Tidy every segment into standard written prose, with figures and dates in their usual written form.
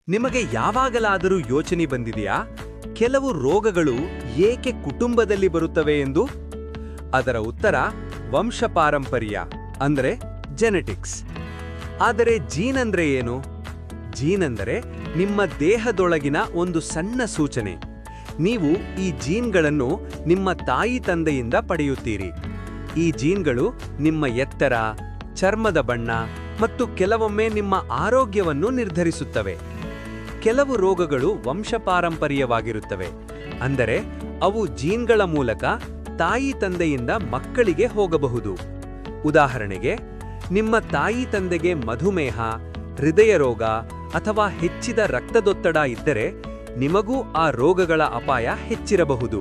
ನಿಮಗೆ ಯಾವಾಗಲಾದರೂ ಯೋಚನೆ ಬಂದಿದೆಯಾ ಕೆಲವು ರೋಗಗಳು ಏಕೆ ಕುಟುಂಬದಲ್ಲಿ ಬರುತ್ತವೆ ಎಂದು? ಅದರ ಉತ್ತರ ವಂಶಪಾರಂಪರ್ಯ ಅಂದ್ರೆ ಜೆನೆಟಿಕ್ಸ್. ಆದರೆ ಜೀನ್ ಅಂದ್ರೆ ಏನು? ಜೀನ್ ಅಂದರೆ ನಿಮ್ಮ ದೇಹದೊಳಗಿನ ಒಂದು ಸಣ್ಣ ಸೂಚನೆ. ನೀವು ಈ ಜೀನ್ಗಳನ್ನು ನಿಮ್ಮ ತಾಯಿ ತಂದೆಯಿಂದ ಪಡೆಯುತ್ತೀರಿ. ಈ ಜೀನ್ಗಳು ನಿಮ್ಮ ಎತ್ತರ, ಚರ್ಮದ ಬಣ್ಣ ಮತ್ತು ಕೆಲವೊಮ್ಮೆ ನಿಮ್ಮ ಆರೋಗ್ಯವನ್ನು ನಿರ್ಧರಿಸುತ್ತವೆ. ಕೆಲವು ರೋಗಗಳು ವಂಶಪಾರಂಪರ್ಯವಾಗಿರುತ್ತವೆ, ಅಂದರೆ ಅವು ಜೀನ್ಗಳ ಮೂಲಕ ತಾಯಿ ತಂದೆಯಿಂದ ಮಕ್ಕಳಿಗೆ ಹೋಗಬಹುದು. ಉದಾಹರಣೆಗೆ, ನಿಮ್ಮ ತಾಯಿ ತಂದೆಗೆ ಮಧುಮೇಹ, ಹೃದಯ ರೋಗ ಅಥವಾ ಹೆಚ್ಚಿದ ರಕ್ತದೊತ್ತಡ ಇದ್ದರೆ ನಿಮಗೂ ಆ ರೋಗಗಳ ಅಪಾಯ ಹೆಚ್ಚಿರಬಹುದು.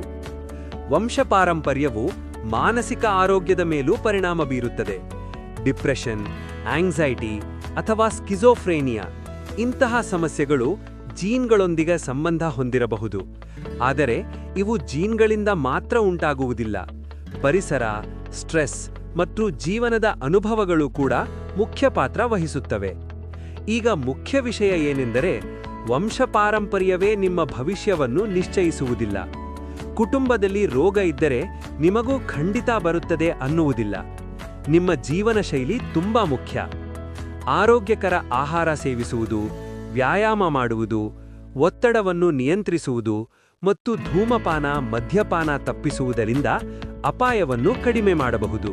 ವಂಶಪಾರಂಪರ್ಯವು ಮಾನಸಿಕ ಆರೋಗ್ಯದ ಮೇಲೂ ಪರಿಣಾಮ ಬೀರುತ್ತದೆ. ಡಿಪ್ರೆಷನ್, ಆಂಗ್ಸೈಟಿ ಅಥವಾ ಸ್ಕಿಜೋಫ್ರೇನಿಯಾ ಇಂತಹ ಸಮಸ್ಯೆಗಳು ಜೀನ್ಗಳೊಂದಿಗೆ ಸಂಬಂಧ ಹೊಂದಿರಬಹುದು. ಆದರೆ ಇವು ಜೀನ್ಗಳಿಂದ ಮಾತ್ರ ಉಂಟಾಗುವುದಿಲ್ಲ. ಪರಿಸರ, ಸ್ಟ್ರೆಸ್ ಮತ್ತು ಜೀವನದ ಅನುಭವಗಳು ಕೂಡ ಮುಖ್ಯ ಪಾತ್ರ ವಹಿಸುತ್ತವೆ. ಈಗ ಮುಖ್ಯ ವಿಷಯ ಏನೆಂದರೆ, ವಂಶಪಾರಂಪರ್ಯವೇ ನಿಮ್ಮ ಭವಿಷ್ಯವನ್ನು ನಿಶ್ಚಯಿಸುವುದಿಲ್ಲ. ಕುಟುಂಬದಲ್ಲಿ ರೋಗ ಇದ್ದರೆ ನಿಮಗೂ ಖಂಡಿತ ಬರುತ್ತದೆ ಅನ್ನುವುದಿಲ್ಲ. ನಿಮ್ಮ ಜೀವನ ಶೈಲಿ ತುಂಬಾ ಮುಖ್ಯ. ಆರೋಗ್ಯಕರ ಆಹಾರ ಸೇವಿಸುವುದು, ವ್ಯಾಯಾಮ ಮಾಡುವುದು, ಒತ್ತಡವನ್ನು ನಿಯಂತ್ರಿಸುವುದು ಮತ್ತು ಧೂಮಪಾನ, ಮದ್ಯಪಾನ ತಪ್ಪಿಸುವುದರಿಂದ ಅಪಾಯವನ್ನು ಕಡಿಮೆ ಮಾಡಬಹುದು.